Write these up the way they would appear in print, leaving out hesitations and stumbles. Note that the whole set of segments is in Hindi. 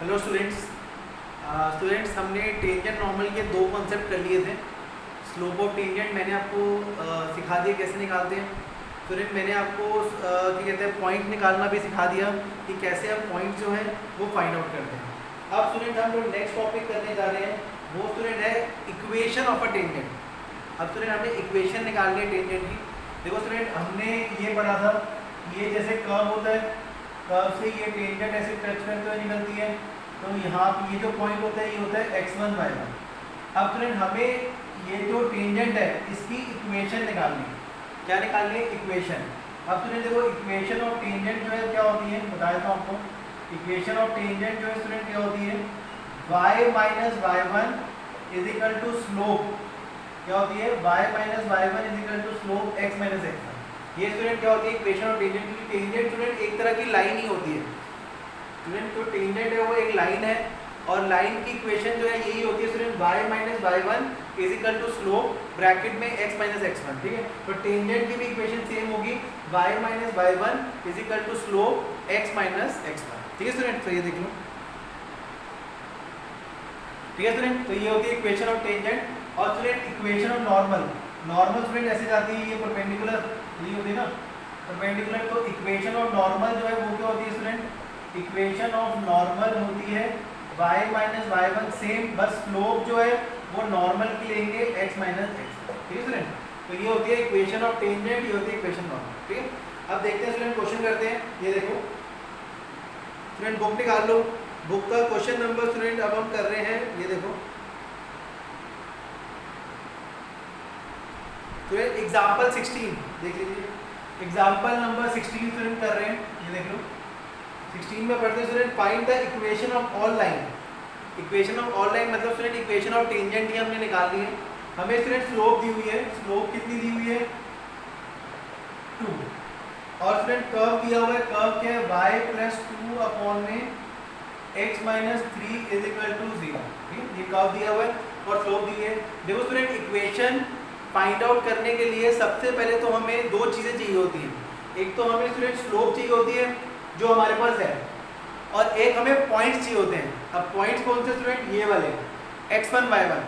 Hello students. हमने टेंजेंट नॉर्मल के दो कॉन्सेप्ट कर लिए थे। स्लोप ऑफ टेंजेंट मैंने आपको सिखा दिया कैसे निकालते हैं। स्टूडेंट मैंने आपको क्या कहते हैं पॉइंट निकालना भी सिखा दिया कि कैसे हम पॉइंट जो है वो फाइंड आउट करते हैं। अब स्टूडेंट हम लोग नेक्स्ट टॉपिक करने जा रहे हैं, वो स्टूडेंट है इक्वेशन ऑफ अ टेंजेंट। अब स्टूडेंट हमने इक्वेशन निकालनी है टेंजेंट की। देखो स्टूडेंट हमने ये पढ़ा था, ये जैसे कर्व होता है, कर्व से ये टेंजेंट ऐसे टच करते हुए निकलती है, तो यहाँ ये जो पॉइंट होता है ये होता है x1 y1। अब स्टूडेंट हमें ये जो टेंजेंट है इसकी इक्वेशन निकालनी है। क्या निकालनी है? इक्वेशन। अब स्टूडेंट देखो इक्वेशन ऑफ टेंजेंट जो है क्या होती है, बता देता हूँ आपको। इक्वेशन ऑफ टेंजेंट जो है स्टूडेंट क्या होती है, y minus y1 is equal to slope, क्या होती है, y minus y1 is equal to slope x minus x1। ये स्टूडेंट क्या होती है इक्वेशन ऑफ टेंजेंट की। टेंजेंट स्टूडेंट एक तरह की लाइन ही होती है। स्टूडेंट जो टेंजेंट है वो एक लाइन है, और लाइन की इक्वेशन जो है यही होती है student, y minus y1 is equal to slope bracket में x माइनस x1। ठीक है, तो टेंजेंट की भी इक्वेशन सेम होगी, y minus y1 is equal to slope x minus x1। ठीक है स्टूडेंट, तो ये देख लो। ठीक है स्टूडेंट, तो ये होती है इक्वेशन ऑफ टेंजेंट। और student equation of normal, normal student ऐसे जाती है, ये परपेंडिकुलर ये होती है ना, परपेंडिकुलर। तो इक्वेशन ऑफ नॉर्मल जो है वो क्या होती है स्टूडेंट, इक्वेशन ऑफ नॉर्मल होती है y माइनस y1 सेम, बस स्लोप जो है वो नॉर्मल की लेंगे x माइनस x। ठीक है स्टूडेंट, तो ये होती है इक्वेशन ऑफ टेंजेंट, ये होती है इक्वेशन नॉर्मल। ठीक है, अब देखते हैं स्टूडेंट क्वेश्चन करते हैं। ये देखो स्टूडेंट बुक निकाल लो, बुक का क्वेश्चन नंबर स्टूडेंट अब हम कर रहे हैं, ये देखो स्टूडेंट एग्जाम्पल 16 देख लीजिए। एग्जाम्पल नंबर 16 स्टूडेंट कर रहे हैं, ये देख लो। 16 में पढ़ते हैं student, find the equation of all line. Equation of all line मतलब स्टूडेंट इक्वेशन ऑफ टेंजेंट ही हमने निकालनी है। हमें स्टूडेंट स्लोप दी हुई है, स्लोप कितनी दी हुई है, 2। और स्टूडेंट कर्व दिया हुआ है, कर्व क्या है, y प्लस 2 अपॉन में x minus 3 is equal to 0। ठीक है, ये कर्व दिया हुआ है और स्लोप दी है। देखो स्टूडेंट इक्वेशन फाइंड आउट करने के लिए सबसे पहले तो हमें दो चीज़ें चाहिए होती हैं। एक तो हमें स्टूडेंट स्लोप चाहिए होती है जो हमारे पास है, और एक हमें पॉइंट्स चाहिए होते हैं। अब पॉइंट्स कौन से स्टूडेंट, ये वाले x1 y1,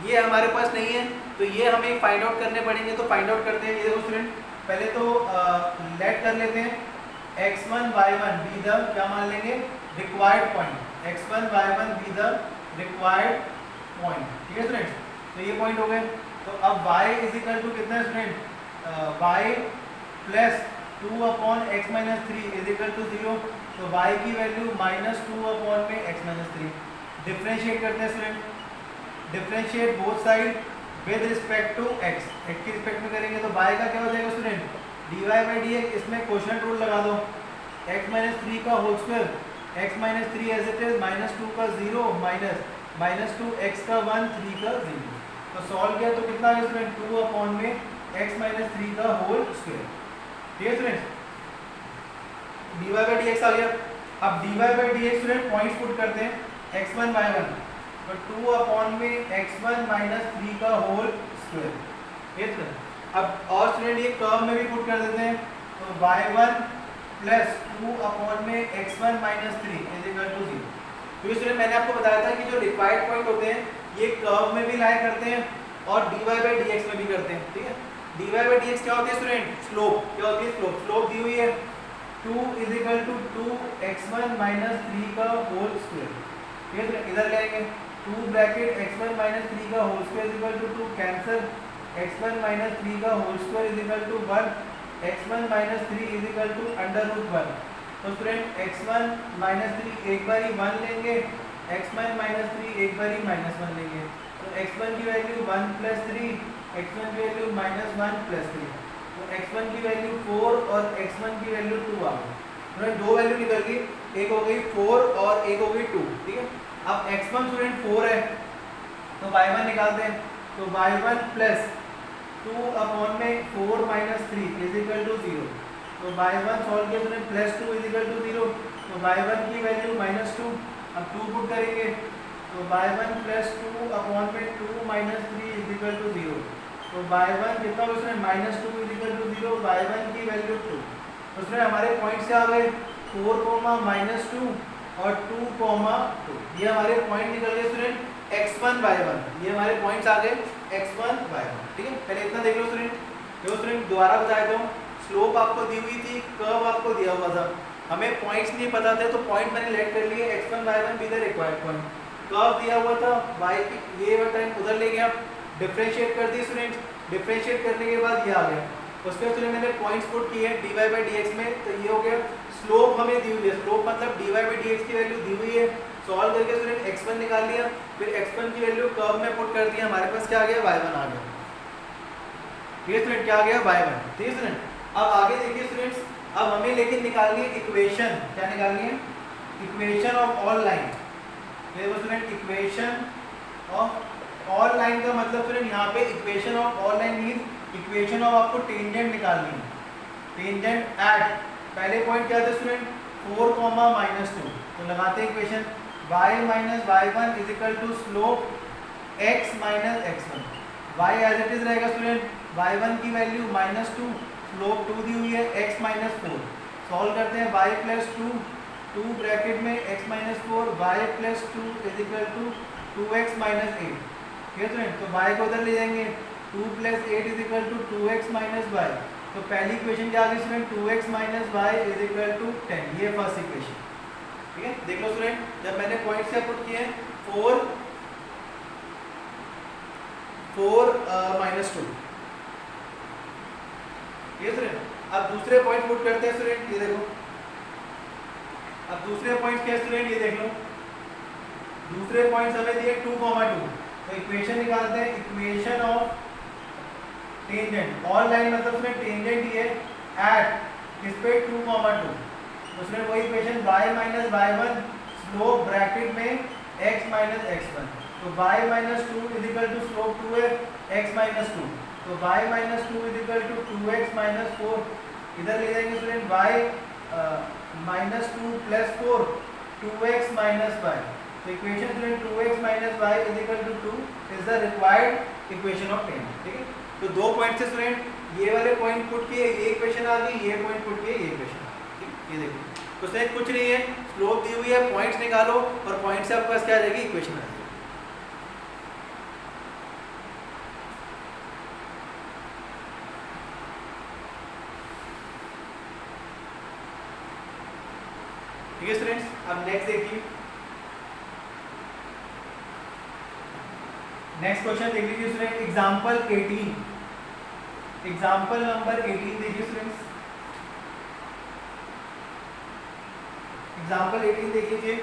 ये हमारे पास नहीं है, तो ये हमें फाइंड आउट करने पड़ेंगे। तो फाइंड आउट करते हैं। ये देखो स्टूडेंट, पहले तो लेट कर लेते हैं x1 y1 बी द, क्या मान लेंगे, required point. x1 y1 be the required point. ठीक है स्टूडेंट, तो ये पॉइंट हो गए। तो अब y इज इक्वल टू कितना है student, y plus 2 upon x minus 3 is equal to 0। तो y की वैल्यू माइनस 2 अपॉन में x माइनस 3। डिफ्रेंशिएट करते हैं student, differentiate both side with respect to x। x की रिस्पेक्ट में करेंगे तो y का क्या हो जाएगा स्टूडेंट, dy बाई dx। इसमें क्वोशिएंट रूल लगा दो, x माइनस 3 का whole square, x minus 3 as it is, minus 2 का 0 माइनस माइनस 2 x का 1 3 का 0। तो सॉल्व किया तो कितना है स्टूडेंट, 2 अपॉन में x माइनस 3 का होल स्क्वायर। ठीक है स्टूडेंट, dy बाई dx आ गया। अब dy by dx student points put करते हैं, x1 y1, तो 2 अपॉन में x1 माइनस 3 का होल स्क्वायर। ठीक है, अब और स्टूडेंट ये कर्व में भी पुट कर देते हैं, तो y1 प्लस 2 अपॉन में x1 minus 3 is equal to 0। तो स्टूडेंट मैंने आपको बताया था कि जो रिक्वायर्ड पॉइंट होते हैं ये कर्व में भी लाई करते हैं और dy बाई dx में भी करते हैं। ठीक है, dy बाई dx क्या होती है स्टूडेंट, स्लोप। क्या होती है स्लोप, स्लोप दी हुई है 2 is equal to 2x1 minus 3 का होल स्क्वायर। ठीक है, तो इधर लेंगे 2 ब्रैकेट x1 माइनस 3 का whole square is equal to 2 cancel, x1 minus 3 का whole square is equal to 1, x1 minus 3 is equal to under root 1। तो स्टूडेंट x1 माइनस 3 एक बार ही 1 लेंगे, x1 माइनस 3 एक बार ही माइनस 1 लेंगे। तो x1 की वैल्यू 1 प्लस 3, x1 की वैल्यू माइनस 1 प्लस 3। तो x1 की वैल्यू 4 और x1 की वैल्यू 2 आ गई। तो दो वैल्यू निकल गई, एक हो गई 4 और एक हो गई 2। ठीक है, अब x1 स्टूडेंट 4 है तो y1 निकालते हैं, तो y1 प्लस 2 अपॉन में 4 माइनस 3 इज इक्वल टू 0। तो y1 सॉल्व किया student, plus 2 is equal to 0। तो y1 की वैल्यू माइनस 2, अब 2 पुट करेंगे तो y1 प्लस 2 अपॉन में 2 माइनस 3 इज इक्वल टू 0। तो y1 कितना हो उसमें minus 2 is equal to 0, y1 की वैल्यू 2। तो उसमें हमारे पॉइंट से आ गए 4 माइनस 2 और 2,2। ये हमारे पॉइंट निकल गए स्टूडेंट x1 y1, ये हमारे पॉइंट्स आ गए x1 y1। ठीक है, पहले इतना देख लो स्टूडेंट। देखो स्टूडेंट दोबारा बताया तो स्लोप आपको दी हुई थी, कर्व आपको दिया हुआ था, हमें पॉइंट्स नहीं पता थे तो पॉइंट मैंने लेट कर लिए x1 y1 be the required point. Curve दिया हुआ था y की, ये टाइम उधर ले गया, डिफरेंशिएट कर दी स्टूडेंट, डिफरेंशिएट करने के बाद ये आ गया, उसके बाद मैंने पॉइंट्स पुट किए dy बाई dx में, तो ये हो गया। स्लोप हमें दी हुई है, स्लोप मतलब dy बाई dx की वैल्यू दी हुई है, सॉल्व करके स्टूडेंट x1 निकाल लिया, फिर x1 की वैल्यू कर्व में पुट कर दिया, हमारे पास क्या आ गया y1 आ गया। ठीक है स्टूडेंट, क्या आ गया y1। ठीक है स्टूडेंट, अब आगे देखिए स्टूडेंट्स, अब हमें लेकिन निकालनी है इक्वेशन, क्या निकालनी है? Equation of all line. ये देखो student, equation of all line का मतलब स्टूडेंट यहाँ पे equation of all line means equation of आपको टेंजेंट निकालनी है, टेंजेंट एट, पहले पॉइंट क्या था स्टूडेंट 4, -2, तो लगाते हैं equation y minus y1 is equal to slope x minus x1। y as it is रहेगा स्टूडेंट, y1 की वैल्यू -2, स्लोप 2 दी हुई है, x माइनस 4। सॉल्व करते हैं y प्लस 2 ब्रैकेट में x minus 4, y plus 2 is equal to 2x minus 8। ठीक है स्टूडेंट, तो y को उधर ले जाएंगे, 2 plus 8 is equal to 2x minus y। तो पहली इक्वेशन क्या आ गई student 2x minus y is equal to 10, ये फर्स्ट इक्वेशन। ठीक है, देख लो स्टूडेंट, जब मैंने पॉइंट से पुट किए 4 -2। ये स्टूडेंट अब दूसरे पॉइंट पुट करते हैं स्टूडेंट, ये देखो, अब दूसरे पॉइंट क्या स्टूडेंट, ये देख लो, दूसरे पॉइंट्स हमें दिए 2, 2, तो इक्वेशन निकालते हैं, equation of tangent all line मतलब उसमें टेंजेंट ही है एट इस पे 2, 2, उसमें वही equation y minus y1 slope bracket में x माइनस x1, तो y minus 2 is equal to slope 2 है x माइनस 2, तो y minus 2 is equal to 2x minus 4, इधर ले जाएंगे student y minus 2 plus 4 2x minus y, तो equation student 2x minus y is equal to 2 is the required equation of tangent. ठीक है, तो दो पॉइंट से स्टूडेंट ये वाले पॉइंट पुट किए, ये इक्वेशन आ गई, ये पॉइंट पुट किए, ये इक्वेशन आ गई। ठीक, ये देखो, तो स्टूडेंट कुछ नहीं है, स्लोप दी हुई है, पॉइंट्स निकालो और पॉइंट से आपके पास क्या आ जाएगी, इक्वेशन आ जाएगी। ठीक है स्टूडेंट्स, अब नेक्स्ट देखिए, नेक्स्ट क्वेश्चन देख लीजिए स्टूडेंट, एग्जांपल 18, एग्जांपल नंबर 18 देखिए स्टूडेंट्स, एग्जांपल 18 देख लीजिए।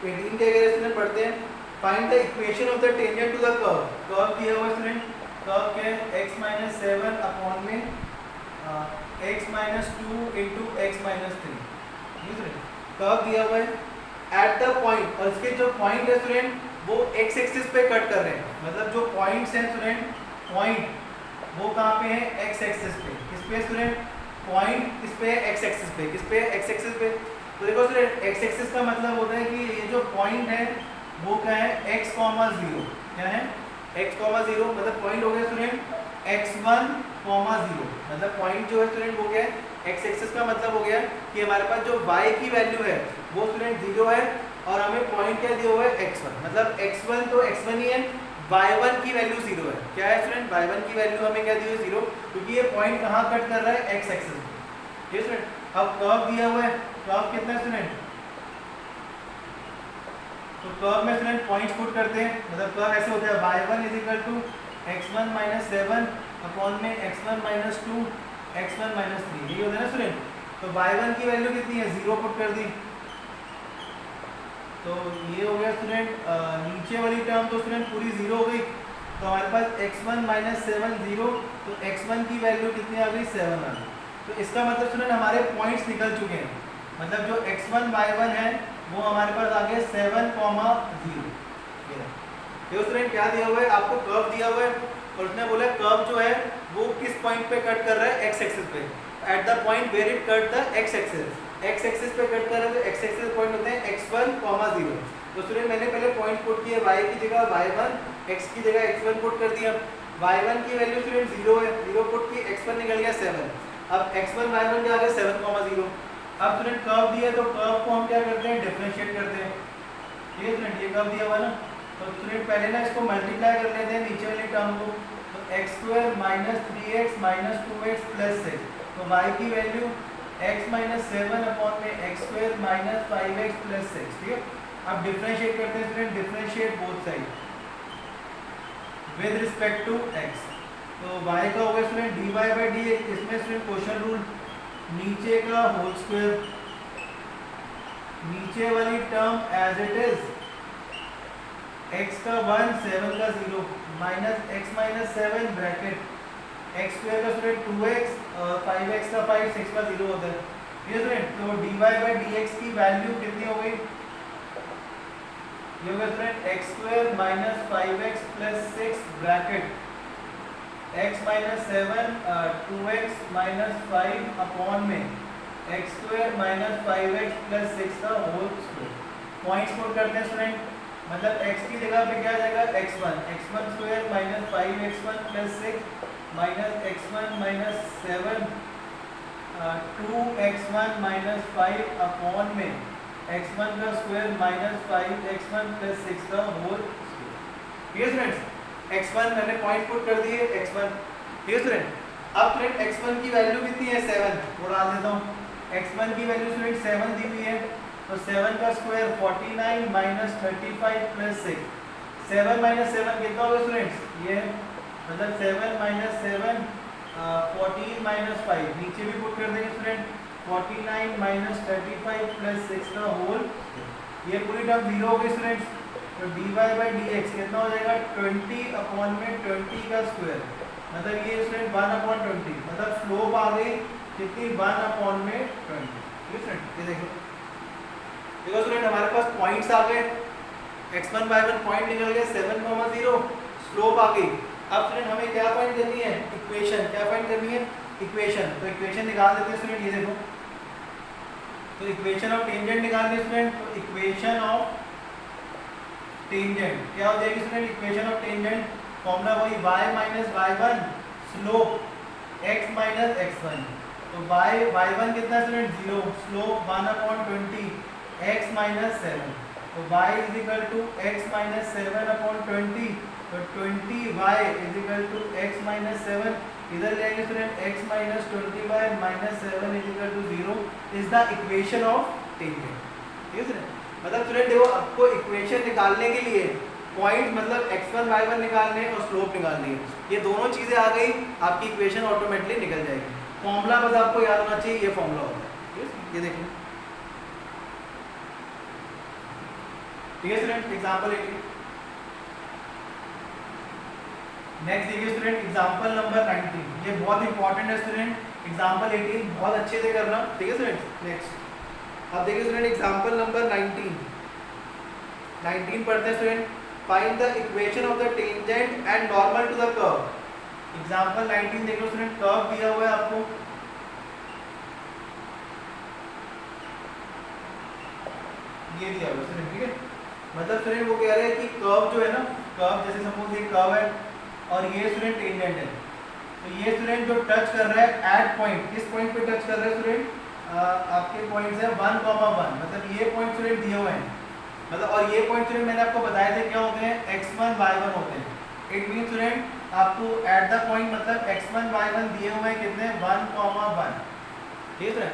18 के अगर स्टूडेंट पढ़ते हैं, find the equation of the tangent to the curve, curve दिया हुआ स्टूडेंट, कर्व क्या है x माइनस 7 अपॉन में x minus 2 into x minus 3, curve दिया हुआ है एट द पॉइंट, और इसके जो पॉइंट है स्टूडेंट वो x एक्सिस पे कट कर रहे हैं, मतलब जो पॉइंट्स हैं स्टूडेंट, पॉइंट वो कहाँ पे है, x एक्सिस पे, किस पे स्टूडेंट, पॉइंट किस पे है, x एक्सिस पे, किस पे है, x एक्सिस पे। तो देखो स्टूडेंट x एक्सिस का मतलब होता है कि ये जो पॉइंट है वो क्या है, x, 0, क्या है x, 0, मतलब पॉइंट हो गया स्टूडेंट x1, 0, मतलब पॉइंट जो है स्टूडेंट वो क्या है, x एक्सिस का मतलब हो गया कि हमारे पास जो y की वैल्यू है वो स्टूडेंट 0 है, और हमें पॉइंट क्या दिया हुआ है x1, मतलब x1 तो x1 ही है, y1 की वैल्यू 0 है, क्या है स्टूडेंट, y1 की वैल्यू हमें क्या दी हुई है 0, क्योंकि ये पॉइंट कहाँ कट कर रहा है, x एक्सिस पे। ठीक है स्टूडेंट, अब कर्व दिया हुआ है, कर्व कितना है स्टूडेंट, तो कर्व में स्टूडेंट पॉइंट्स पुट करते हैं, मतलब कर्व ऐसे होता है y1 is equal to x1 minus 7 upon में x1 माइनस 2 x1 माइनस 3, यही होता है ना स्टूडेंट। तो y1 की वैल्यू कितनी है, 0 पुट कर दी, तो ये हो गया स्टूडेंट, नीचे वाली टर्म तो स्टूडेंट पूरी 0 हो गई, तो हमारे पास x1 माइनस 7 0, तो x1 की वैल्यू कितनी आ गई, 7 आ गई। तो इसका मतलब स्टूडेंट हमारे पॉइंट्स निकल चुके हैं, मतलब जो x1 y1 है वो हमारे पास आ गया 7, 0। ये स्टूडेंट क्या दिया हुआ है, आपको कर्व दिया हुआ है, और उसने बोला कर्व जो है वो किस पॉइंट पे कट कर रहा है, x एक्सिस पे, at the point where it cut the x axis, x axis पे कट कर रहा है, तो x एक्सिस पॉइंट होते हैं x1, 0। तो स्टूडेंट मैंने पहले पॉइंट पुट किए, y की जगह y1, x की जगह x1 पुट कर दिया, y1 की वैल्यू स्टूडेंट 0 है, 0 पुट की, x1 निकल गया 7, अब x1 y1 क्या आ गया 7, 0। अब स्टूडेंट कर्व दिया है तो कर्व को हम क्या करते हैं, डिफरेंशिएट करते हैं। ठीक है स्टूडेंट, ये कर्व दिया हुआ ना, तो स्टूडेंट पहले ना इसको मल्टीप्लाई कर लेते हैं नीचे वाली टर्म को। तो x square minus 3x minus 2x plus 6, तो y की वैल्यू x माइनस 7 अपॉन में x square minus 5x plus 6। ठीक है, अब डिफरेंशिएट करते हैं student, differentiate both side with respect to x। तो y का होगा स्टूडेंट dy बाई dx, इसमें स्टूडेंट क्वोशंट रूल, नीचे का होल स्क्वायर, नीचे वाली term as it is, x का 1 7 का 0 minus x minus 7 bracket x square का स्टूडेंट 2x और 5x का 5 6 का 0 होता है। ये स्टूडेंट तो dy बाई dx की वैल्यू कितनी हो गई, ये होगा student x square minus 5x plus 6 bracket x minus 7 2x minus 5 upon में x square minus 5x plus 6 का होल स्क्वायर। पॉइंट्स पुट करते हैं स्टूडेंट, मतलब x की जगह पे क्या आ जाएगा x1 square minus 5x1 plus 6 minus x1 minus 7 2x1 minus 5 upon में x1 का स्क्वायर माइनस 5x1 प्लस 6 का होल स्क्वायर। ये स्टूडेंट्स x1 मैंने पॉइंट पुट कर दिए x1। ये स्टूडेंट अब स्टूडेंट x1 की वैल्यू कितनी है 7, वो डाल देता हूँ। x1 की वैल्यू स्टूडेंट 7 दी हुई है, तो 7 का स्क्वायर 49 माइनस 35 प्लस 6, 7 माइनस 7 कितना होगा स्टूडेंट्स, ये मतलब 7 माइनस 7 14 माइनस 5, नीचे भी पुट कर देंगे स्टूडेंट 49 माइनस 35 प्लस 6 का होल, ये पूरी टर्म 0 हो गई स्टूडेंट्स। तो dy बाई dx कितना हो जाएगा 20 अपॉन में 20 का स्क्वायर, मतलब ये स्टूडेंट 1 अपॉन 20, मतलब स्लोप आ गई कितनी 1 अपॉन में 20। ठीक है स्टूडेंट, ये देखो स्टूडेंट हमारे पास पॉइंट्स आ गए, x1 y1 पॉइंट निकल गए 7,0, स्लोप आ गई। अब स्टूडेंट हमें क्या फाइंड करनी है, इक्वेशन, क्या फाइंड करनी है, इक्वेशन। तो इक्वेशन निकाल देते हैं स्टूडेंट, ये देखो, तो इक्वेशन ऑफ टेंजेंट निकालनी है स्टूडेंट। तो इक्वेशन ऑफ टेंजेंट क्या हो जाएगी student, equation of tangent formula वही y minus y1 slope x minus x1। तो y1 कितना student 0, slope 1 upon 20 x minus 7, तो y is equal to x minus 7 upon 20, तो 20y is equal to x minus 7, इधर ले आएंगे student x minus 20y minus 7 is equal to 0 is the equation of tangent. ठीक है स्टूडेंट, मतलब स्टूडेंट देखो आपको इक्वेशन निकालने के लिए पॉइंट मतलब x1 y1 निकालने और स्लोप निकालनी है, ये दोनों चीजें आ गई, आपकी इक्वेशन ऑटोमेटिकली निकल जाएगी। फॉर्मूला बस आपको याद होना चाहिए, ये फॉर्मूला होता है। ये देखिए, ठीक है स्टूडेंट, एग्जांपल 18। नेक्स्ट देखिए स्टूडेंट एग्जांपल नंबर 19, ये बहुत इंपॉर्टेंट है स्टूडेंट, एग्जांपल 18 बहुत अच्छे से करना। ठीक है स्टूडेंट, नेक्स्ट अब देखिए स्टूडेंट एग्जांपल नंबर 19 पढ़ते हैं student. Find the equation of the tangent and normal to the curve. Example 19 देखो स्टूडेंट, कर्व दिया हुआ है आपको, ये दिया हुआ है स्टूडेंट। ठीक है, मतलब स्टूडेंट वो कह रहे हैं कि कर्व जो है ना, कर्व जैसे सपोज ये कर्व है और ये स्टूडेंट टेंजेंट है, तो ये स्टूडेंट जो टच कर रहा है एट पॉइंट, किस पॉइंट पे टच कर रहा है स्टूडेंट, आपके पॉइंट्स है 1,1, मतलब ये पॉइंट स्टूडेंट दिए हुए हैं, मतलब और ये पॉइंट स्टूडेंट मैंने आपको बताए थे क्या होते हैं, x1 y1 होते हैं। इट मीन स्टूडेंट आपको एट द पॉइंट मतलब x1 y1 दिए हुए हैं कितने 1,1। ठीक है,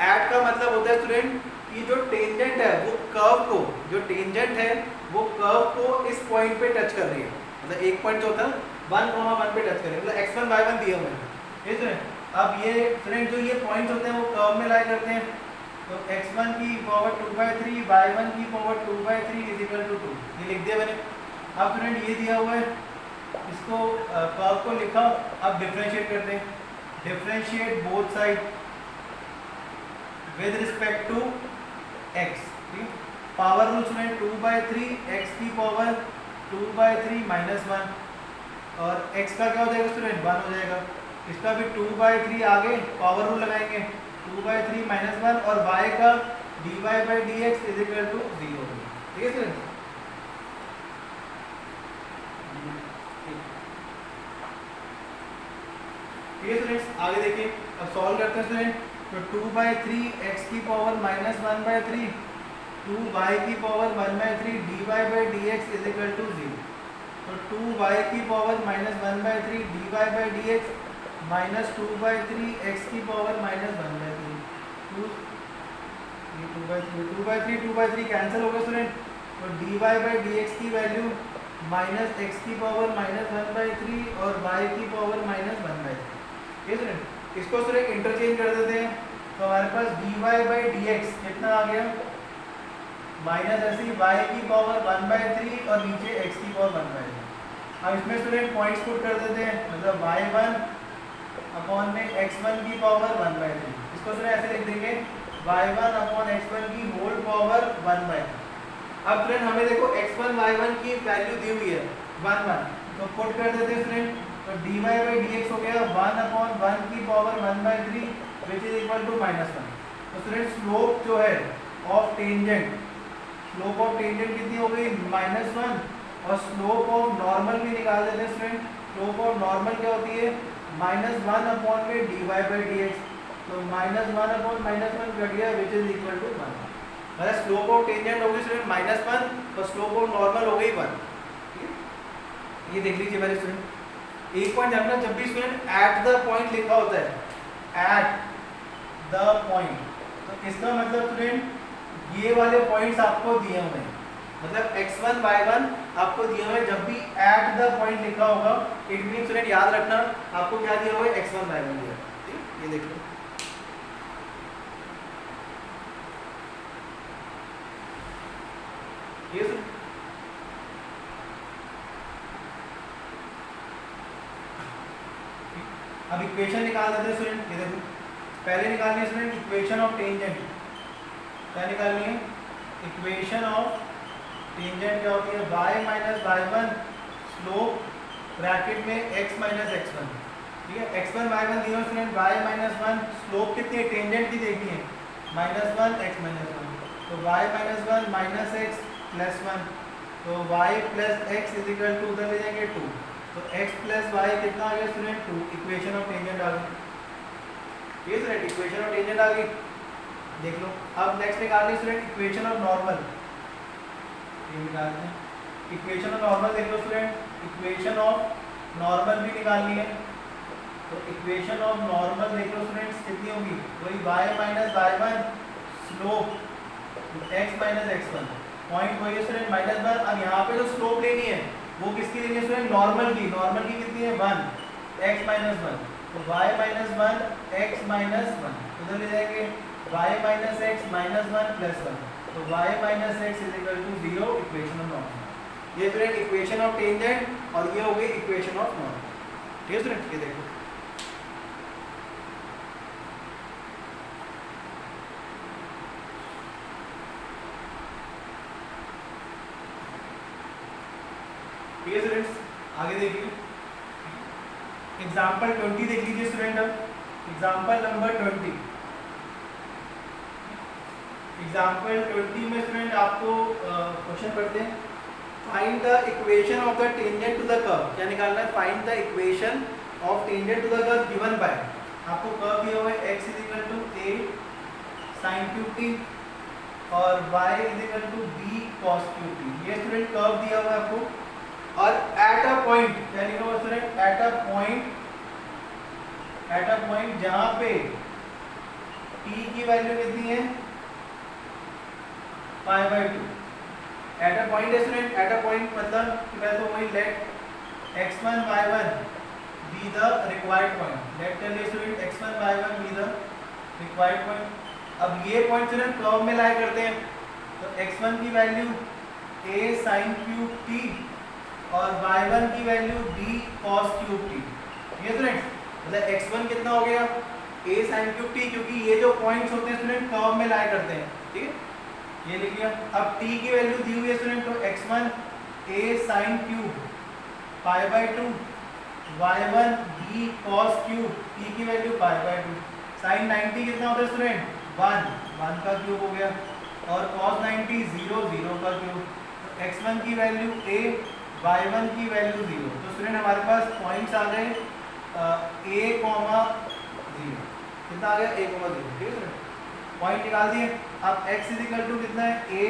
एट का मतलब होता है स्टूडेंट कि जो टेंजेंट है वो कर्व को, जो टेंजेंट है वो कर्व को इस पॉइंट पे टच कर रही है, मतलब एक पॉइंट जो होता है 1,1 पे टच कर रही है, मतलब x1 y1 दिए हुए हैं। ठीक है, अब ये स्टूडेंट जो ये पॉइंट्स होते हैं वो कर्व में लाई करते हैं, तो x1 की पावर 2/3 y1 की पावर 2/3 इज इक्वल टू 2, ये लिख दिया मैंने। अब स्टूडेंट ये दिया हुआ है, इसको कर्व को लिखा, अब डिफरेंशिएट करते हैं, differentiate both side with respect to x। ठीक, पावर रूल स्टूडेंट 2/3 x की पावर 2/3 माइनस 1, और x का क्या हो जाएगा स्टूडेंट 1 हो जाएगा, इसका भी 2/3 आगे पावर रूल लगाएंगे 2/3 माइनस 1, और y का dy by dx is equal to 0। ठीक है स्टूडेंट, ठीक है स्टूडेंट्स, आगे देखिए, अब सॉल्व करते हैं स्टूडेंट। तो 2/3 x की पावर -1/3 2y की power 1/3 dy/dx is equal to 0। तो 2y की पावर -1/3 dy/dx माइनस 2/3 x की पावर -1/3 2 ये 2/3 कैंसिल हो गया स्टूडेंट। तो dy/dx की वैल्यू माइनस x की पावर -1/3 और y की पावर -1/3। ये स्टूडेंट इसको स्टूडेंट इंटरचेंज कर देते हैं। तो हमारे पास dy/dx कितना आ गया माइनस ऐसी y की पावर 1/3 और नीचे x की पावर 1/3। अब इसमें स्टूडेंट पॉइंट्स पुट कर देते हैं, मतलब y1 अपॉन में x1 की पावर 1/3। इसको स्टूडेंट ऐसे लिख देंगे y1 अपॉन x1 की होल पावर 1/3। अब फ्रेंड हमें देखो x1 y1 की वैल्यू दी हुई है 1 1, तो पुट कर देते हैं फ्रेंड। तो dy/dx हो गया 1 अपॉन 1 की power 1/3 which is equal to -1। तो फ्रेंड स्लोप जो है of tangent, slope of tangent कितनी हो गई -1, और स्लोप ऑफ नॉर्मल भी निकाल देते हैं फ्रेंड। स्लोप ऑफ नॉर्मल क्या होती है -1 अपॉन में dy/dx। तो -1 अपॉन -1 कट गया विच इज इक्वल टू 1। मतलब स्लोप ऑफ टेंजेंट हो गई स्टूडेंट -1 और स्लोप ऑफ नॉर्मल हो गई 1। ये देख लीजिए मेरे स्टूडेंट, एक पॉइंट जानना, जब भी स्टूडेंट एट द पॉइंट लिखा होता है एट द पॉइंट, तो इसका मतलब स्टूडेंट ये वाले पॉइंट्स आपको दिए हुए हैं, मतलब x1 y1 आपको दिए हुए हैं। जब भी एट द पॉइंट लिखा होगा इट मीन स्टूडेंट याद रखना आपको क्या दिया हुआ है x1 y1 दिया है। ये देख लो, ये अब इक्वेशन निकाल देते हैं स्टूडेंट। ये देखो पहले निकालनी है स्टूडेंट इक्वेशन ऑफ टेंजेंट। क्या निकालनी है इक्वेशन ऑफ टेंजेंट? क्या होती है y minus y1 slope bracket में x माइनस x1। ठीक है, x1 y1 दिया स्टूडेंट, y माइनस 1 स्लोप कितनी है टेंजेंट की देखनी है -1 x माइनस 1। तो y minus 1 minus x plus 1, तो y plus x is equal to उधर ले जाएंगे 2। तो x प्लस y कितना आ गया स्टूडेंट 2। इक्वेशन ऑफ टेंजेंट आ गई। ये स्टूडेंट इक्वेशन ऑफ टेंजेंट आ गई, देख लो। अब नेक्स्ट निकालनी स्टूडेंट इक्वेशन ऑफ नॉर्मल। ये निकालते हैं इक्वेशन ऑफ नॉर्मल, देख लो स्टूडेंट इक्वेशन ऑफ नॉर्मल भी निकालनी है। तो इक्वेशन ऑफ नॉर्मल देख लो स्टूडेंट्स कितनी होगी, वही y minus y1 slope x minus x1, point वही है स्टूडेंट -1। अब यहाँ पे जो स्लोप लेनी है वो किसकी लेनी है स्टूडेंट नॉर्मल की। नॉर्मल की कितनी है 1 x माइनस 1, तो y माइनस 1 x माइनस 1 उधर ले जाएंगे y minus x minus 1 plus 1, तो y minus x is equal to 0। Equation of normal, ये स्टूडेंट इक्वेशन ऑफ टेंजेंट और ये हो गई इक्वेशन ऑफ नॉर्मल। ठीक है स्टूडेंट, ये देखो ठीक है स्टूडेंट्स। आगे देखिए एग्जाम्पल 20 देख लीजिए स्टूडेंट। अब एग्जाम्पल नंबर 20, एग्जाम्पल 20 में स्टूडेंट आपको क्वेश्चन पढ़ते हैं find the equation of the tangent to the curve. क्या निकालना है find the equation of tangent to the curve given by, आपको कर्व दिया हुआ है x is equal to a sin cube t और y is equal to b cos cube t। ये स्टूडेंट कर्व दिया हुआ है आपको, और एट अ पॉइंट क्या लिखा हुआ स्टूडेंट एट अ पॉइंट जहां पे t की वैल्यू कितनी है π/2। एट अ पॉइंट है स्टूडेंट, एट अ पॉइंट मतलब कि मैं तो वही let x1 y1 be the required point. Let कर लिए student x1 y1 be the required point. अब ये पॉइंट स्टूडेंट कर्व में लाया करते हैं, तो x1 की value a sin cube t और y1 की value b cos cube t। ये स्टूडेंट मतलब x1 कितना हो गया a sin क्यूब t, क्योंकि ये जो पॉइंट्स होते हैं स्टूडेंट कर्व में लाया करते हैं। ठीक है, ये लिख लिया। अब t की वैल्यू दी हुई है स्टूडेंट, तो x1 a sin cube π/2 y1 b cos cube t की वैल्यू π/2। sin 90 कितना होता है स्टूडेंट 1 का क्यूब हो गया, और cos 90 0 का क्यूब। तो x1 की वैल्यू a y1 की वैल्यू 0। तो स्टूडेंट हमारे पास पॉइंट्स आ गए a, 0। कितना आ गया a, 0, ठीक है। पॉइंट निकाल दिए। अब x इज इक्वल टू कितना है a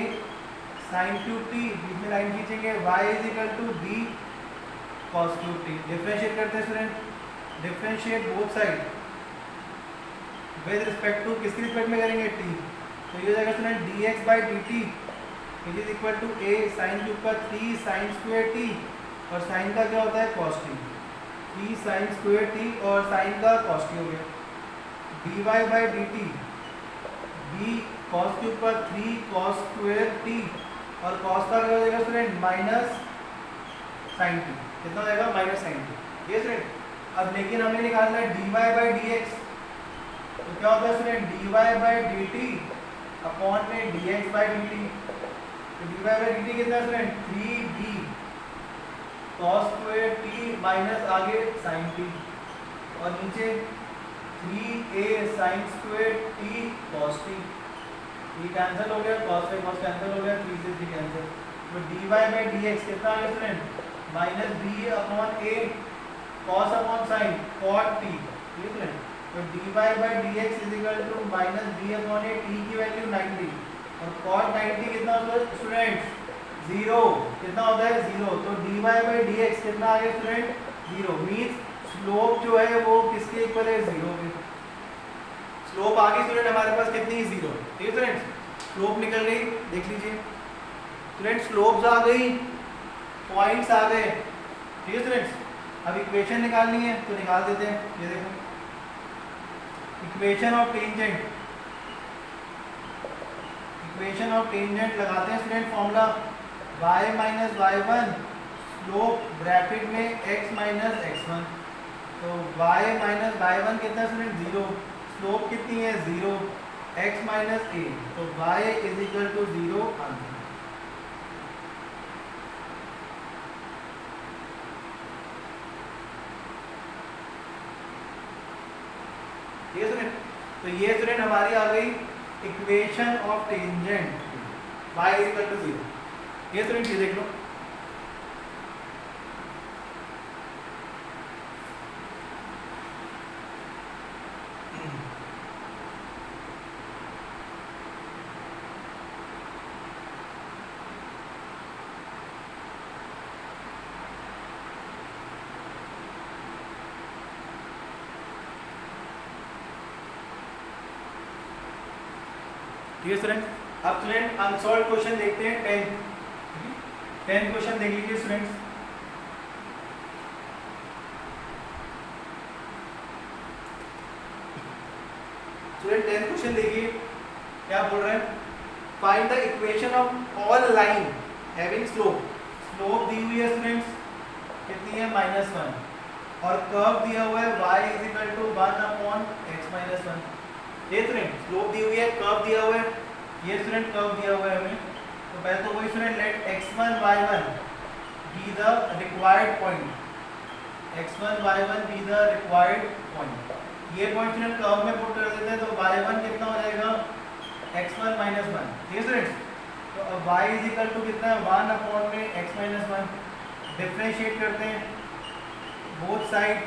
sin क्यूब t, बीच में लाइन खींचेंगे, y is equal to b cos cube t। Differentiate करते हैं student, differentiate both side with respect to, किसकी रिस्पेक्ट में करेंगे t, तो ये हो जाएगा student dx by dt is equal to a sin cube का 3 sin स्क्वायर t, और sin का क्या होता है cos t, 3 sin square t और sin का cos t हो गया, dy by dt b cos cube का 3 cos स्क्वायर t, और cos का क्या हो जाएगा स्टूडेंट माइनस sin t, कितना हो जाएगा माइनस sin t, ये स्टूडेंट। अब लेकिन हमें निकालना है dy बाई dx, तो क्या होता है student dy by dt upon में dx बाई dt, तो dy बाई dt कितना student 3b cos square t minus आगे sin t, और नीचे 3a sin square t cos t, ये कैंसिल हो गया, cos से cos कैंसिल हो गया, 3 से 3 कैंसिल, तो dy बाई dx कितना आ गया student minus b upon a cos upon sin cot t, ठीक है। तो dy by dx is equal to minus b upon a, t की वैल्यू 90, और cot 90 कितना होता है स्टूडेंट 0, कितना होता है 0, तो dy बाई dx कितना आ गया स्टूडेंट 0, मींस स्लोप जो है वो किसके इक्वल है 0 के, स्लोप आ गई स्टूडेंट हमारे पास कितनी 0, ठीक है स्टूडेंट। स्लोप निकल गई, देख लीजिए स्टूडेंट, स्लोप्स आ गई, पॉइंट्स आ गए, ठीक है स्टूडेंट्स। अब इक्वेशन निकालनी है तो निकाल देते हैं, ये देखो equation of tangent, equation of tangent लगाते हैं student, formula y minus y1 slope bracket में x माइनस x1, तो y माइनस y1 कितना स्टूडेंट 0, स्लोप कितनी है 0, x माइनस a, तो y is equal to 0 answer. ये स्टूडेंट, तो ये स्टूडेंट हमारी आ गई equation of tangent y is equal to 0। ये स्टूडेंट ये देख लो, ठीक है स्टूडेंट। अब स्टूडेंट अनसॉल्व क्वेश्चन देखते हैं 10 क्वेश्चन देख लीजिए स्टूडेंट्स। स्टूडेंट 10 क्वेश्चन देखिए क्या बोल रहे हैं, find the equation of all line having slope, slope दी हुई है स्टूडेंट्स कितनी है -1, और कर्व दिया हुआ है y is equal to 1 upon x minus 1। ये स्टूडेंट स्लोप दी हुई है, कर्व दिया हुआ है, ये स्टूडेंट कर्व दिया हुआ है हमें, तो पहले तो वही student let x1 y1 be the required point, x1 y1 be the required point, ये पॉइंट स्टूडेंट कर्व में पुट कर देते हैं, तो y1 कितना हो जाएगा x1 माइनस 1, ठीक है स्टूडेंट। तो अब y इज इक्वल टू कितना है 1 अपॉन में x माइनस 1, डिफरेंशिएट करते हैं both side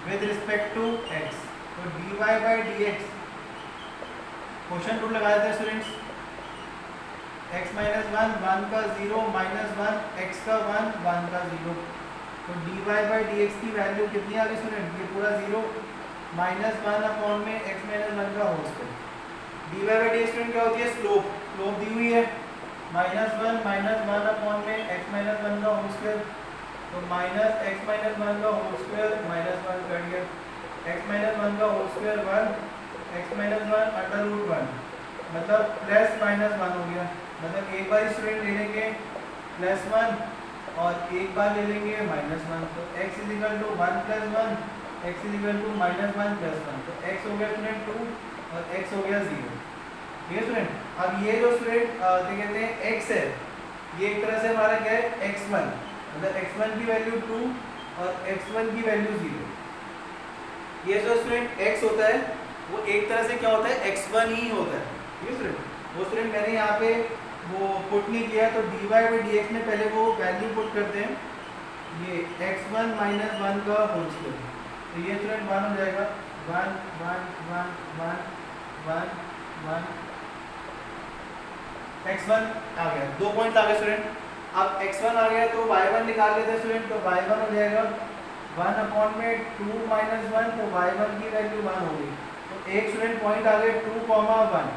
with respect to x, तो dy by dx question rule लगा देते हैं स्टूडेंट्स, x माइनस 1 1 का 0 माइनस 1 x का 1 1 का 0, तो dy बाई dx की वैल्यू कितनी आ गई स्टूडेंट, ये पूरा 0 माइनस 1 अपॉन में x माइनस 1 का whole square, dy by dx student क्या होती है स्लोप, स्लोप दी हुई है -1 अपॉन में x माइनस 1 का होल स्क्वायर, तो माइनस x माइनस 1 का होल स्क्वायर माइनस 1 कर दिया, x माइनस 1 का whole square 1, x minus 1 under root 1, मतलब प्लस माइनस 1 हो गया, मतलब एक बार स्टूडेंट ले लेंगे +1 और एक बार ले लेंगे -1, तो x is equal to 1 + 1, x is equal to -1 + 1, तो x हो गया स्टूडेंट 2 और x हो गया 0, ठीक है स्टूडेंट। अब ये जो स्टूडेंट क्या कहते हैं x है, ये एक तरह से हमारा क्या है x1, मतलब x1 की वैल्यू 2 और x1 की वैल्यू 0, ये जो स्टूडेंट x होता है वो एक तरह से क्या होता है x1 ही होता है, ठीक है स्टूडेंट। वो स्टूडेंट मैंने यहाँ पे वो पुट नहीं किया, तो dy बाई dx में पहले वो वैल्यू पुट करते हैं, ये x1 माइनस 1 का होल स्क्वायर, तो ये स्टूडेंट 1 हो जाएगा, 1 1 1 1 1 1 x1 आ गया, 2 पॉइंट आ गए स्टूडेंट। अब x1 आ गया तो y1 निकाल लेते हैं स्टूडेंट। तो y1 हो जाएगा 1 अपॉन में 2 माइनस 1, तो y1 की वैल्यू 1 होगी। तो एक स्टूडेंट पॉइंट आ गए 2, 1।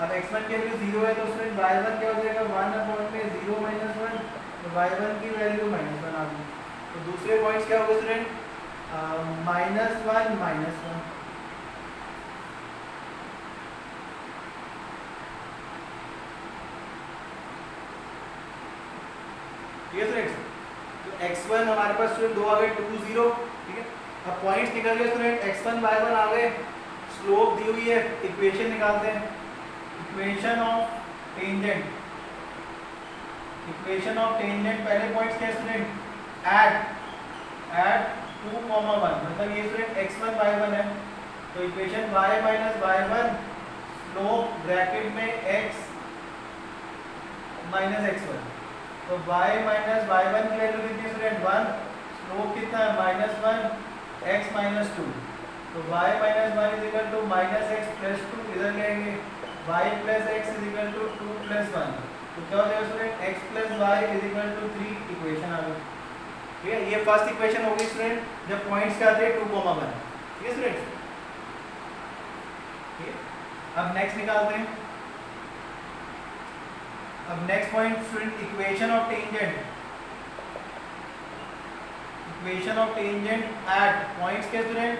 अब x1 की वैल्यू 0 है तो स्टूडेंट y1 क्या हो जाएगा 1 अपॉन में 0 माइनस 1, तो y1 की वैल्यू -1 आ गई। तो दूसरे पॉइंट्स क्या हो गए स्टूडेंट, -1 -1। ठीक है स्टूडेंट्स, तो x1 हमारे पास स्टूडेंट 2 आ गए 2 0। ठीक है, अब पॉइंट्स निकल गए स्टूडेंट, x1 y1 आ गए, स्लोप दी हुई है, इक्वेशन निकालते हैं। Equation of tangent, equation of tangent पहले पॉइंट्स क्या स्टूडेंट, एट 2, 1, मतलब ये स्टूडेंट x1 y1 है। तो equation y minus y1 slope bracket में x माइनस x1, तो y माइनस y1 की वैल्यू कितनी स्टूडेंट 1, स्लोप कितना है -1, x माइनस 2, तो y minus 1 is equal to minus x plus 2, इधर ले आएंगे y plus x is equal to 2 plus 1, तो क्या हो जाएगा student x plus y is equal to 3, equation आ गई। ठीक है, ये फर्स्ट इक्वेशन होगी स्टूडेंट जब पॉइंट्स क्या आते हैं 2, 1। ठीक है स्टूडेंट, ठीक है, अब नेक्स्ट निकालते हैं। अब next point student, equation of tangent, equation of tangent at points के स्टूडेंट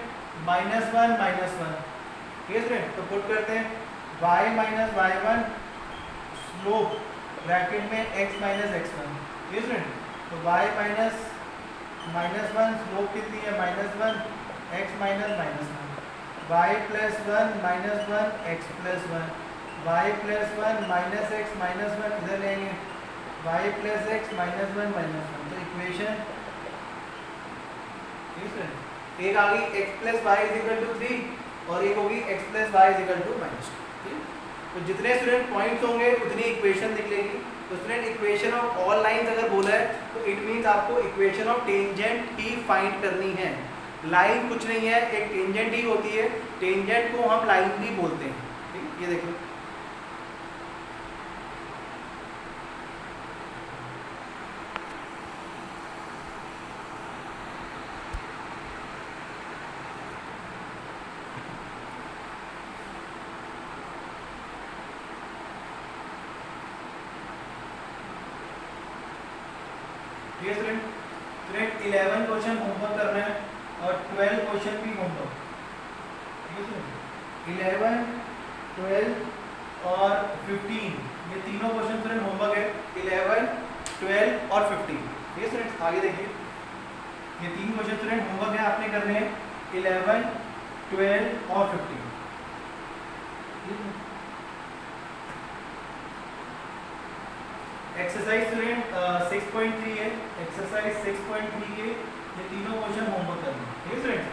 -1 -1। ठीक है स्टूडेंट, तो पुट करते हैं y minus y1 slope bracket में x माइनस x1। ठीक है स्टूडेंट, तो y माइनस -1 स्लोप कितनी है -1, x minus -1, y plus 1 -1 x plus 1, y plus 1 minus x minus 1, इधर लेंगे y प्लस x माइनस 1 -1, तो इक्वेशन एक आ गई x plus y is equal to 3 और एक होगी x plus y is equal to -2। तो जितने स्टूडेंट पॉइंट्स होंगे उतनी इक्वेशन निकलेगी। तो student equation of all lines अगर बोला है तो इट मींस आपको equation of tangent he find करनी है। लाइन कुछ नहीं है, एक टेंजेंट ही होती है, टेंजेंट को हम लाइन भी बोलते हैं। ठीक, ये देख लो, ठीक है स्टूडेंट। स्टूडेंट 11 क्वेश्चन होमवर्क करना है और 12 क्वेश्चन भी होमवर्क। ठीक है स्टूडेंट, 11, 12 और 15 ये तीनों क्वेश्चन स्टूडेंट होमवर्क है, 11, 12 और 15। ठीक है स्टूडेंट, आगे देखिए, ये तीन क्वेश्चन स्टूडेंट होमवर्क है, आपने करने हैं 11, 12 और 15। एक्सरसाइज स्टूडेंट 6.3 है, एक्सरसाइज 6.3 के ये तीनों क्वेश्चन होमवर्क करने हैं। ठीक है स्टूडेंट,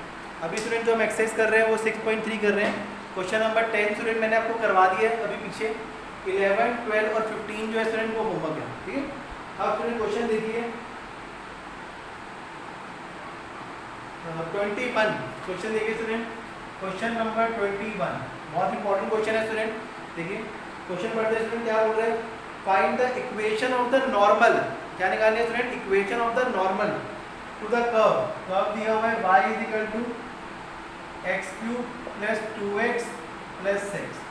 अभी स्टूडेंट जो हम एक्सरसाइज कर रहे हैं वो 6.3 कर रहे हैं। क्वेश्चन नंबर 10 स्टूडेंट मैंने आपको करवा दिया है अभी पीछे, 11, 12 और 15 जो है स्टूडेंट वो होमवर्क है। ठीक है, अब स्टूडेंट क्वेश्चन देखिए 21 क्वेश्चन देखिए स्टूडेंट, क्वेश्चन नंबर 21 बहुत इंपॉर्टेंट क्वेश्चन है स्टूडेंट। देखिए क्वेश्चन पढ़ते हैं स्टूडेंट, क्या बोल रहे हैं, find the equation of the normal, क्या निकालनी है student, equation of the normal to the curve, curve दिया हुआ है y is equal to x³ plus 2x plus 6।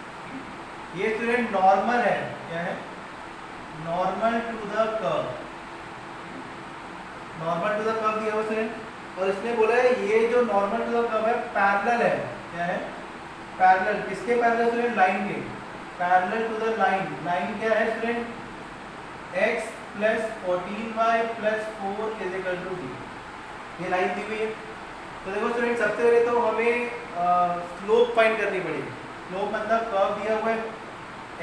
ये स्टूडेंट नॉर्मल है, क्या है, normal to the curve, normal to the curve दिया हुआ स्टूडेंट, और इसने बोला है ये जो नॉर्मल टू द कर्व है पैरेलल है, क्या है, पैरेलल, किसके पैरेलल स्टूडेंट, लाइन के, parallel to the line, line क्या है student, x plus 14y plus 4 is equal to d, ये लाइन दी हुई है। तो देखो स्टूडेंट, सबसे पहले तो हमें स्लोप फाइंड करनी पड़ेगी। स्लोप मतलब कर्व दिया हुआ है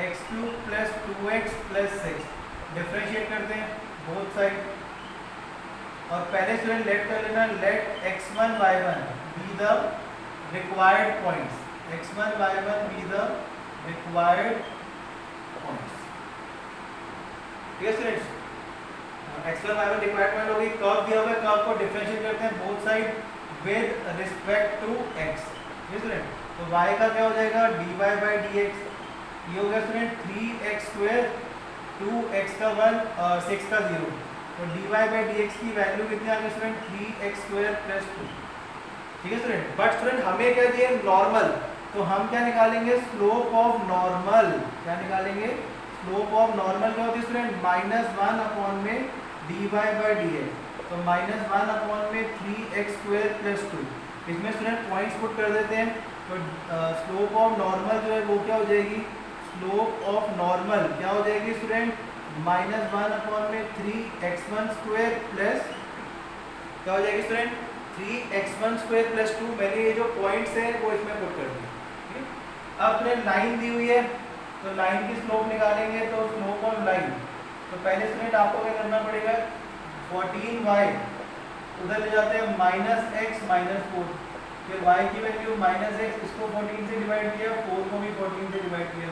x³ plus 2x plus 6, differentiate करते हैं बोथ साइड, और पहले स्टूडेंट लेट कर लेना, let x1 y1 be the required points, x1 y1 be the required points. ठीक है students, x1 y1 required point होगी, कर्व दिया हुआ है, कर्व को डिफरेंशिएट करते हैं both side with respect to x। ये स्टूडेंट, तो y का क्या हो जाएगा dy बाई डी एक्स, ये हो गया स्टूडेंट 3x² 2x का 1 6 का 0, तो dy बाई डी एक्स की वैल्यू कितनी आ गई स्टूडेंट 3x² प्लस 2। ठीक है स्टूडेंट, बट स्टूडेंट हमें क्या चाहिए नॉर्मल, तो हम क्या निकालेंगे स्लोप ऑफ नॉर्मल, क्या निकालेंगे स्लोप ऑफ नॉर्मल, क्या होती है स्टूडेंट -1 अपॉन में dy बाई डी एक्स, तो -1 अपॉन में 3x² प्लस 2, इसमें स्टूडेंट पॉइंट्स पुट कर देते हैं, तो स्लोप ऑफ नॉर्मल जो है वो क्या हो जाएगी, स्लोप ऑफ नॉर्मल क्या हो जाएगी स्टूडेंट -1 अपॉन में 3x1² प्लस क्या हो जाएगी स्टूडेंट 3x1² प्लस 2। मैंने ये जो पॉइंट्स हैं वो इसमें पुट कर दिए। ठीक है, अब स्टूडेंट लाइन दी हुई है, तो लाइन की स्लोप निकालेंगे, तो स्लोप ऑफ लाइन, तो पहले स्टूडेंट आपको क्या करना पड़ेगा 14y उधर ले जाते हैं -x -4, फिर y की वैल्यू -x, इसको 14 से डिवाइड किया, 4 को भी 14 से डिवाइड किया,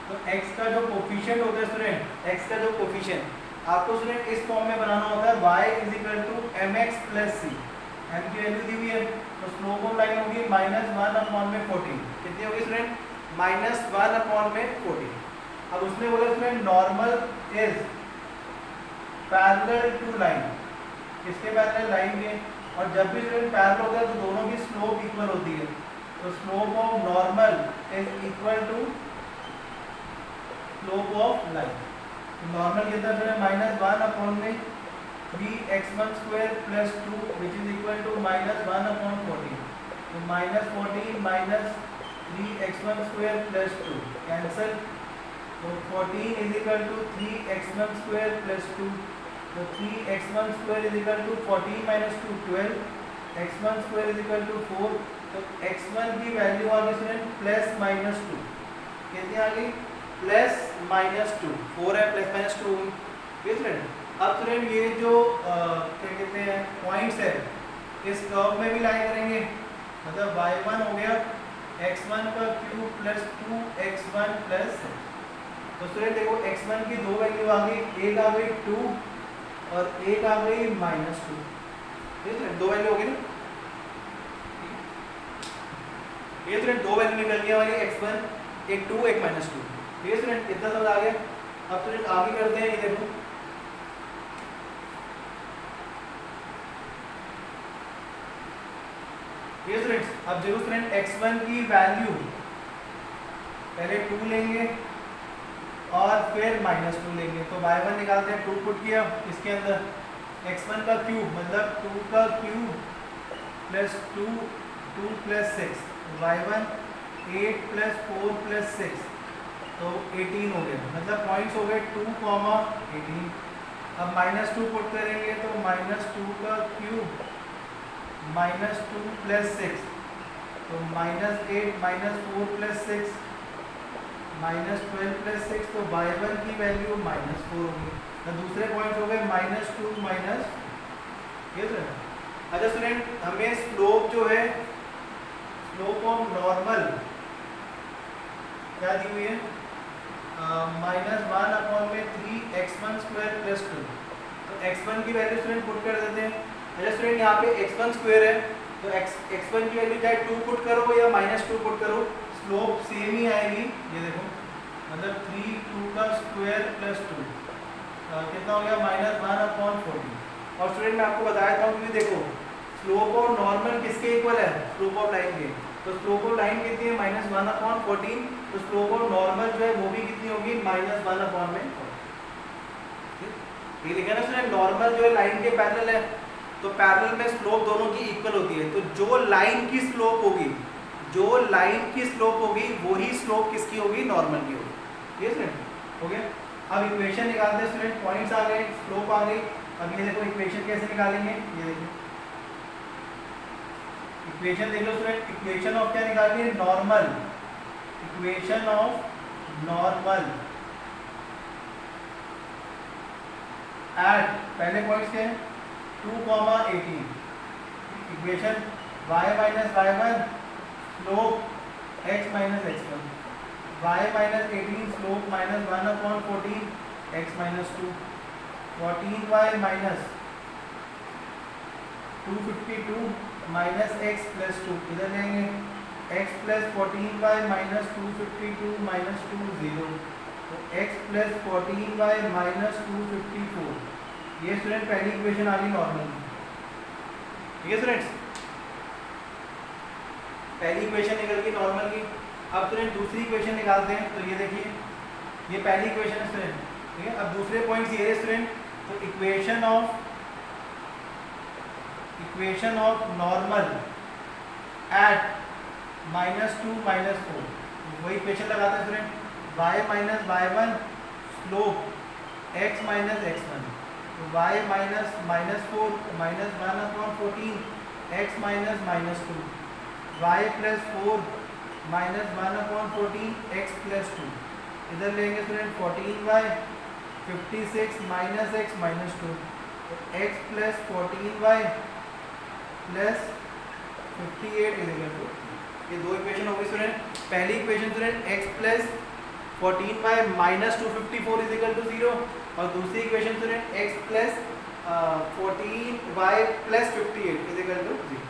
तो x का जो कोफिशिएंट होता है स्टूडेंट, x का जो कोफिशिएंट आपको स्टूडेंट इस फॉर्म में बनाना होता है y mx plus c, m की वैल्यू दी हुई है, तो स्लोप ऑफ लाइन होगी -1 अपॉन में 14, कितनी होगी स्टूडेंट -1 अपॉन में 14। अब उसने बोला student normal is parallel to line, किसके पैरेलल लाइन के, और जब भी स्टूडेंट पैरेलल होता है तो दोनों की स्लोप इक्वल होती है, तो slope of normal is equal to slope of line, normal कितना है -1 अपॉन में 3x1² plus 2 which is equal to -1 upon 14, तो -14 माइनस 3x1² प्लस 2 कैंसल, तो 14 is equal to 3x1² plus 2, तो 3x1² is equal to 14 minus 2 12, x1² is equal to 4, तो x1 की वैल्यू आ गई स्टूडेंट +-2, कितनी आ गई +-2, 4 है +-2 हुई स्टूडेंट। अब स्टूडेंट ये जो क्या कहते हैं पॉइंट्स है, इस कर्व में भी लाइन करेंगे, मतलब y1 हो गया x1 का क्यूब प्लस 2x1 प्लस, तो स्टूडेंट देखो x1 की दो वैल्यू आ गई, एक आ गई 2 और एक आ गई -2, ठीक है, दो वैल्यू हो गई ना, ये स्टूडेंट दो वैल्यू निकल गई हमारी x1, एक 2 एक -2, ठीक है स्टूडेंट, इतना समझ आ गया। अब स्टूडेंट आगे करते हैं, ये देखो ये स्टूडेंट्स, अब देखो स्टूडेंट x1 की वैल्यू पहले 2 लेंगे और फिर -2 लेंगे, तो y1 निकालते हैं, 2 पुट किया इसके अंदर, x1 का क्यूब मतलब 2 का cube plus 2 2 plus 6, y1 8 plus 4 plus 6, तो 18 हो गया, मतलब पॉइंट्स हो गए 2, 18। अब -2 पुट करेंगे, तो -2 का क्यूब -2 प्लस 6, तो -8 -4 प्लस 6 -12 प्लस 6, तो y1 की वैल्यू -4 होगी, तो दूसरे पॉइंट हो गए -2 माइनस, ये सर। अच्छा स्टूडेंट, हमें स्लोप जो है, स्लोप ऑफ नॉर्मल क्या दी हुई है, -1 अपॉन में 3x1² प्लस 2, तो x1 की वैल्यू स्टूडेंट पुट कर देते हैं। अच्छा स्टूडेंट, यहाँ पे x1² है, तो x1 की वैल्यू चाहे 2 पुट करो या -2 पुट करो, स्लोप सेम ही आएगी, ये देखो, मतलब 3 2 का स्क्वायर प्लस 2 कितना हो गया -1 अपॉन 14। और स्टूडेंट मैं आपको बताया था कि देखो स्लोप ऑफ नॉर्मल किसके इक्वल है, स्लोप ऑफ लाइन के, तो स्लोप ऑफ लाइन कितनी है -1 अपॉन 14, तो स्लोप ऑफ नॉर्मल जो है वो भी कितनी होगी -1 अपॉन में 14। ये लिखा ना स्टूडेंट, नॉर्मल जो है लाइन के पैरेलल है, तो पैरेलल में स्लोप दोनों की इक्वल होती है, तो जो लाइन की स्लोप होगी, जो लाइन की स्लोप होगी वही स्लोप किसकी होगी, नॉर्मल की होगी, ठीक है स्टूडेंट, हो गया। अब इक्वेशन निकालते हैं स्टूडेंट, पॉइंट्स आ गए, स्लोप आ गई, अब ये देखो इक्वेशन कैसे निकालेंगे, ये देखो इक्वेशन देख लो स्टूडेंट, इक्वेशन ऑफ क्या निकालनी है, normal, equation of normal at पहले पॉइंट्स के 2, 18, equation y minus y1 slope x minus x1, y minus 18 slope -1 upon 14 x minus 2, 14y minus 252 minus x plus 2, इधर लेंगे x plus 14y minus 252 minus 2 0, तो x प्लस 14y माइनस 254, ये स्टूडेंट पहली इक्वेशन आ गई नॉर्मल। ठीक है स्टूडेंट्स, पहली इक्वेशन निकल गई नॉर्मल की। अब स्टूडेंट दूसरी इक्वेशन निकालते हैं, तो ये देखिए ये पहली इक्वेशन है स्टूडेंट। ठीक है, अब दूसरे पॉइंट्स ये है स्टूडेंट, तो इक्वेशन ऑफ नॉर्मल एट -2 -4, वही इक्वेशन लगाते हैं student, y minus y1 slope x minus x1, तो y minus -4 minus 1/14 x minus -2, y plus 4 minus 1/14 x plus 2, इधर लेंगे student 14y 56 minus x minus 2, तो x plus 14y plus 58 is equal to, ये दो इक्वेशन हो गई स्टूडेंट। पहली equation student x plus 14y minus 254 is equal to 0, और दूसरी equation student x plus 14y plus 58 is equal to 0।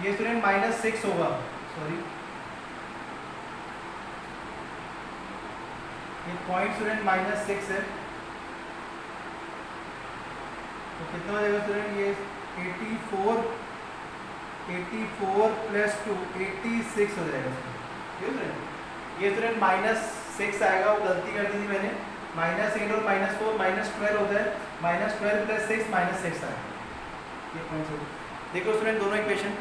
ये स्टूडेंट -6 होगा, सॉरी ये पॉइंट स्टूडेंट -6 है, तो कितना हो जाएगा स्टूडेंट, ये 84 प्लस 2 86 हो जाएगा स्टूडेंट। ठीक है, ये स्टूडेंट -6 आएगा, वो गलती कर दी थी मैंने, -8 और -4 -12 होता है, -12 प्लस 6 -6 आएगा, ये पॉइंट हो। देखो स्टूडेंट दोनों इक्वेशन,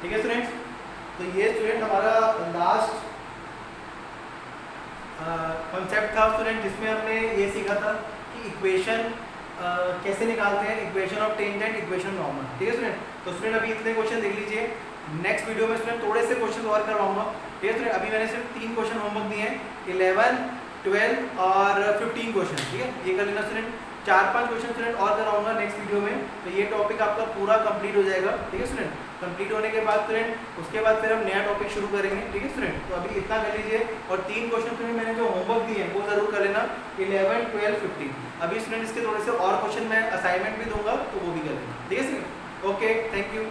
ठीक है स्टूडेंट्स, तो ये स्टूडेंट हमारा लास्ट कॉन्सेप्ट था स्टूडेंट, जिसमें हमने ये सीखा था कि इक्वेशन कैसे निकालते हैं, equation of tangent, equation normal. ठीक है स्टूडेंट, तो स्टूडेंट अभी इतने क्वेश्चन देख लीजिए, नेक्स्ट वीडियो में स्टूडेंट थोड़े से क्वेश्चन और करवाऊंगा। ठीक है स्टूडेंट, अभी मैंने सिर्फ 3 क्वेश्चन होमवर्क दिए हैं, 11, 12 और 15 क्वेश्चन। ठीक है, ये कर लेना स्टूडेंट, 4-5 क्वेश्चन स्टूडेंट और कराऊंगा नेक्स्ट वीडियो में, तो ये टॉपिक आपका पूरा कंप्लीट हो जाएगा। ठीक है स्टूडेंट, कंप्लीट होने के बाद स्टूडेंट उसके बाद फिर हम नया टॉपिक शुरू करेंगे। ठीक है स्टूडेंट, तो अभी इतना कर लीजिए, और 3 क्वेश्चन स्टूडेंट मैंने जो होमवर्क दिए हैं वो जरूर कर लेना, 11, 12, 15। अभी स्टूडेंट इसके थोड़े से और क्वेश्चन मैं असाइनमेंट भी दूंगा, तो वो भी कर लेना। ठीक है स्टूडेंट, ओके, थैंक यू।